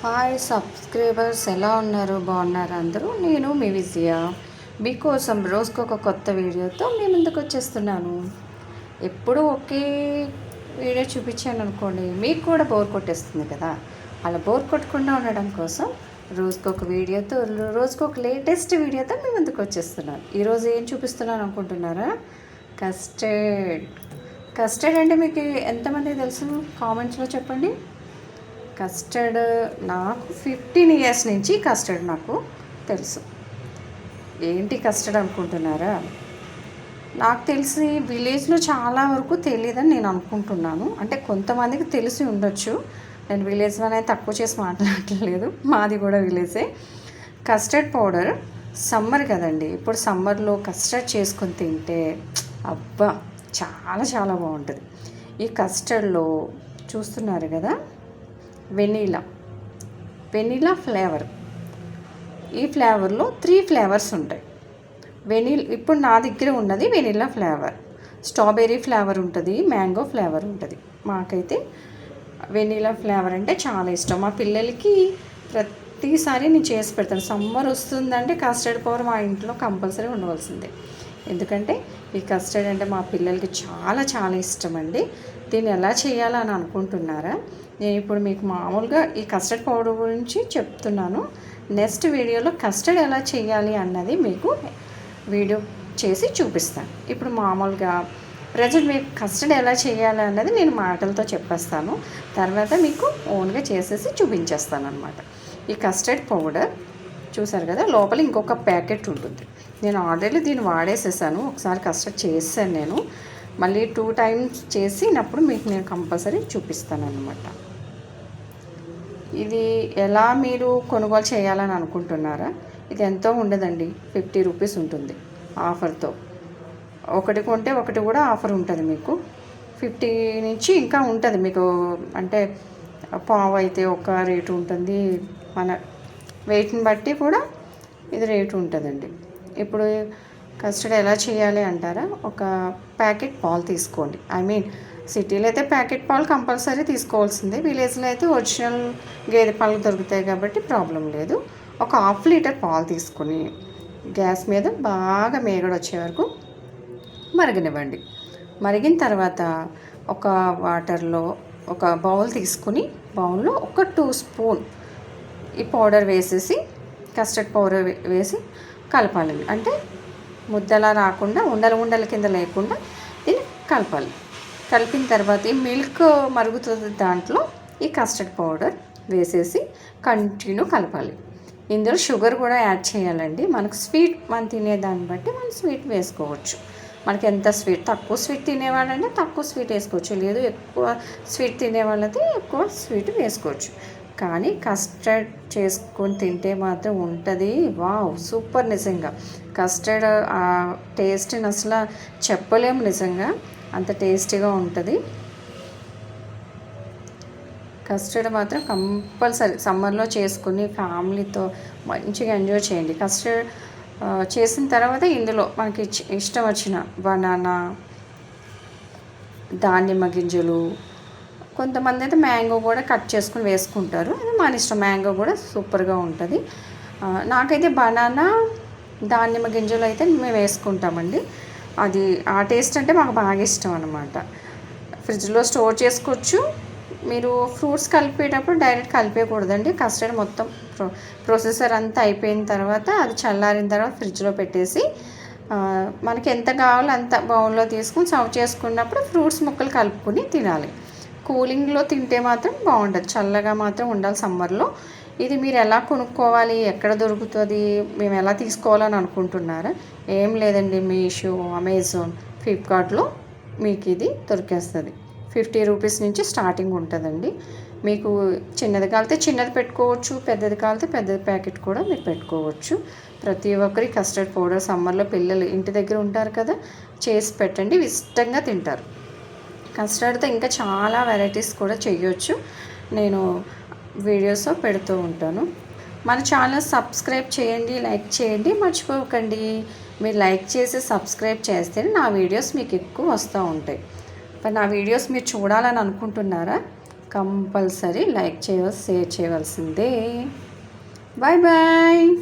Hi subscribers, ఎలా ఉన్నారు? బాగున్నారు అందరూ? నేను మీ విజయ మీకోసం రోజుకు ఒక కొత్త వీడియోతో మీ ముందుకు వచ్చేస్తున్నాను. ఎప్పుడూ ఒకే వీడియో చూపించాను అనుకోండి, మీకు కూడా బోర్ కొట్టేస్తుంది కదా. అలా బోర్ కొట్టకుండా ఉండడం కోసం రోజుకొక వీడియోతో, రోజుకొక లేటెస్ట్ వీడియోతో మీ ముందుకు వచ్చేస్తున్నాను. ఈరోజు ఏం చూపిస్తున్నాను అనుకుంటున్నారా? కస్టర్డ్. కస్టర్డ్ అంటే మీకు ఎంతమంది తెలుసు? కామెంట్స్లో చెప్పండి. కస్టర్డ్ నాకు 15 ఇయర్స్ నుంచి కస్టర్డ్ నాకు తెలుసు. ఏంటి కస్టర్డ్ అనుకుంటున్నారా? నాకు తెలిసి విలేజ్లో చాలా వరకు తెలియదని నేను అనుకుంటున్నాను. అంటే కొంతమందికి తెలిసి ఉండొచ్చు. నేను విలేజ్లోనే తక్కువ చేసి మాట్లాడట్లేదు, మాది కూడా విలేజే. కస్టర్డ్ పౌడర్ సమ్మర్ కదండి, ఇప్పుడు సమ్మర్లో కస్టర్డ్ చేసుకొని తింటే అబ్బా చాలా చాలా బాగుంటుంది. ఈ కస్టర్డ్లో చూస్తున్నారు కదా, వెనీలా ఫ్లేవర్. ఈ ఫ్లేవర్లో 3 ఫ్లేవర్స్ ఉంటాయి. ఇప్పుడు నా దగ్గర ఉన్నది వెనీలా ఫ్లేవర్, స్ట్రాబెర్రీ ఫ్లేవర్ ఉంటుంది, మ్యాంగో ఫ్లేవర్ ఉంటుంది. మాకైతే వెనీలా ఫ్లేవర్ అంటే చాలా ఇష్టం. మా పిల్లలకి ప్రతిసారి నేను చేసి పెడతాను. సమ్మర్ వస్తుందంటే కస్టర్డ్ పౌడర్ మా ఇంట్లో కంపల్సరీ ఉండవలసిందే. ఎందుకంటే ఈ కస్టర్డ్ అంటే మా పిల్లలకి చాలా చాలా ఇష్టం అండి. దీన్ని ఎలా చేయాలని అనుకుంటున్నారా? నేను ఇప్పుడు మీకు మామూలుగా ఈ కస్టర్డ్ పౌడర్ గురించి చెప్తున్నాను. నెక్స్ట్ వీడియోలో కస్టర్డ్ ఎలా చేయాలి అన్నది మీకు వీడియో చేసి చూపిస్తాను. ఇప్పుడు మామూలుగా ప్రజెంట్ మీకు కస్టర్డ్ ఎలా చేయాలి అన్నది నేను మాటలతో చెప్పేస్తాను. తర్వాత మీకు ఓన్గా చేసేసి చూపించేస్తాను అనమాట. ఈ కస్టర్డ్ పౌడర్ చూసారు కదా, లోపల ఇంకొక ప్యాకెట్ ఉంటుంది. నేను ఆల్రెడీ దీన్ని వాడేసేసాను. ఒకసారి కస్టర్డ్ చేసాను నేను, మళ్ళీ 2 టైమ్స్ చేసినప్పుడు మీకు నేను కంపల్సరీ చూపిస్తాను అన్నమాట. ఇది ఎలా మీరు కొనుగోలు చేయాలని అనుకుంటున్నారా? ఇది ఎంతో ఉండదండి, 50 రూపీస్ ఉంటుంది ఆఫర్తో. ఒకటి కొంటే ఒకటి కూడా ఆఫర్ ఉంటుంది మీకు. 50 నుంచి ఇంకా ఉంటుంది మీకు. అంటే పావు అయితే ఒక రేటు ఉంటుంది, మన వెయిట్ని బట్టి కూడా ఇది రేటు ఉంటుందండి. ఇప్పుడు కస్టర్డ్ ఎలా చేయాలి అంటారా? ఒక ప్యాకెట్ పాలు తీసుకోండి. సిటీలో అయితే ప్యాకెట్ పాలు కంపల్సరీ తీసుకోవాల్సిందే. విలేజ్లో అయితే ఒరిజినల్ గేదె పాలు దొరుకుతాయి కాబట్టి ప్రాబ్లం లేదు. ఒక 1/2 లీటర్ పాలు తీసుకొని గ్యాస్ మీద బాగా మేగడ వచ్చే వరకు మరగనివ్వండి. మరిగిన తర్వాత ఒక వాటర్లో ఒక బౌల్ తీసుకుని, బౌల్లో ఒక 2 స్పూన్ ఈ పౌడర్ వేసేసి, కస్టర్డ్ పౌడర్ వేసి కలపాలి. అంటే ముద్దలా రాకుండా, ఉండల కింద లేకుండా దీన్ని కలపాలి. కలిపిన తర్వాత ఈ మిల్క్ మరుగుతుంది, దాంట్లో ఈ కస్టర్డ్ పౌడర్ వేసేసి కంటిన్యూ కలపాలి. ఇందులో షుగర్ కూడా యాడ్ చేయాలండి. మనకు స్వీట్ మనం తినేదాన్ని బట్టి మనం స్వీట్ వేసుకోవచ్చు. మనకి ఎంత స్వీట్, తక్కువ స్వీట్ తినేవాళ్ళంటే తక్కువ స్వీట్ వేసుకోవచ్చు, లేదు ఎక్కువ స్వీట్ తినేవాళ్ళైతే ఎక్కువ స్వీట్ వేసుకోవచ్చు. కానీ కస్టర్డ్ చేసుకొని తింటే మాత్రం ఉంటుంది వావ్ సూపర్. నిజంగా కస్టర్డ్ ఆ టేస్ట్ని అసలు చెప్పలేము, నిజంగా అంత టేస్టీగా ఉంటుంది. కస్టర్డ్ మాత్రం కంపల్సరీ సమ్మర్లో చేసుకుని ఫ్యామిలీతో మంచిగా ఎంజాయ్ చేయండి. కస్టర్డ్ చేసిన తర్వాత ఇందులో మనకి ఇష్టం వచ్చిన బనానా, దానిమ్మ గింజలు, కొంతమంది అయితే మ్యాంగో కూడా కట్ చేసుకుని వేసుకుంటారు. అది మన ఇష్టం. మ్యాంగో కూడా సూపర్గా ఉంటుంది. నాకైతే బనానా, దానిమ్మ గింజలు అయితే మేము వేసుకుంటామండి. అది ఆ టేస్ట్ అంటే మాకు బాగా ఇష్టం అనమాట. ఫ్రిడ్జ్లో స్టోర్ చేసుకోవచ్చు. మీరు ఫ్రూట్స్ కలిపేటప్పుడు డైరెక్ట్ కలిపేయకూడదండి. కస్టర్డ్ మొత్తం ప్రొసెసర్ అంతా అయిపోయిన తర్వాత, అది చల్లారిన తర్వాత ఫ్రిడ్జ్లో పెట్టేసి మనకి ఎంత కావాలో అంత బౌల్లో తీసుకుని సర్వ్ చేసుకున్నప్పుడు ఫ్రూట్స్ ముక్కలు కలుపుకొని తినాలి. కూలింగ్లో తింటే మాత్రం బాగుంటుంది, చల్లగా మాత్రం ఉండాలి సమ్మర్లో. ఇది మీరు ఎలా కొనుక్కోవాలి, ఎక్కడ దొరుకుతుంది, మేము ఎలా తీసుకోవాలని అనుకుంటున్నారా? ఏం లేదండి, మీషో, అమెజాన్, ఫ్లిప్కార్ట్లో మీకు ఇది దొరికేస్తుంది. 50 రూపీస్ నుంచి స్టార్టింగ్ ఉంటుందండి. మీకు చిన్నది కాలితే చిన్నది పెట్టుకోవచ్చు, పెద్దది కాలితే పెద్ద ప్యాకెట్ కూడా మీరు పెట్టుకోవచ్చు. ప్రతి ఒక్కరి కస్టర్డ్ పౌడర్ సమ్మర్లో పిల్లలు ఇంటి దగ్గర ఉంటారు కదా, చేసి పెట్టండి, ఇష్టంగా తింటారు. కస్టర్డ్తో ఇంకా చాలా వెరైటీస్ కూడా చేయొచ్చు. నేను వీడియోస్ పెడుతూ ఉంటాను. మన ఛానల్ సబ్స్క్రైబ్ చేయండి, లైక్ చేయండి, మర్చిపోకండి. మీరు లైక్ చేసి సబ్స్క్రైబ్ చేస్తేనే నా వీడియోస్ మీకు ఎక్కువ వస్తూ ఉంటాయి. మరి నా వీడియోస్ మీరు చూడాలని అనుకుంటున్నారా? కంపల్సరీ లైక్ షేర్ చేయవలసిందే. Bye bye.